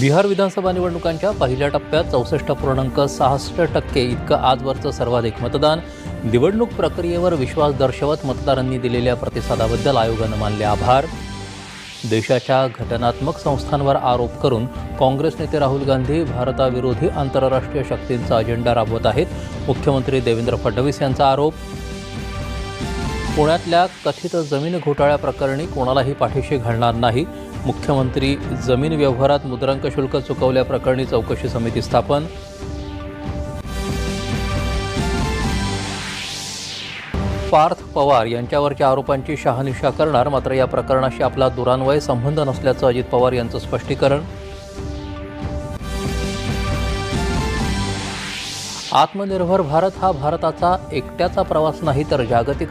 बिहार विधानसभा निवडणुकांच्या पहिल्या टप्प्यात 64.66% इतकं आजवरचं सर्वाधिक मतदान. निवडणूक प्रक्रियेवर विश्वास दर्शवत मतदारांनी दिलेल्या प्रतिसादाबद्दल आयोगानं मानले आभार. देशाच्या घटनात्मक संस्थांवर आरोप करून काँग्रेस नेते राहुल गांधी भारताविरोधी आंतरराष्ट्रीय शक्तींचा अजेंडा राबवत आहेत. मुख्यमंत्री देवेंद्र फडणवीस यांचा आरोप. पुण्यातल्या कथित जमीन घोटाळ्याप्रकरणी कोणालाही पाठीशी घालणार नाही. मुख्यमंत्री. जमीन व्यवहारात मुद्रांक शुल्क चुकवल्याप्रकरणी चौकशी समिती स्थापन. पार्थ पवार यांच्यावरच्या आरोपांची शहानिशा करणार, मात्र या प्रकरणाशी आपला दुरान्वय संबंध नसल्याचं अजित पवार यांचं स्पष्टीकरण. आत्मनिर्भर भारत हा भारताचा एकट्याचा प्रवास नाही, तर जागतिक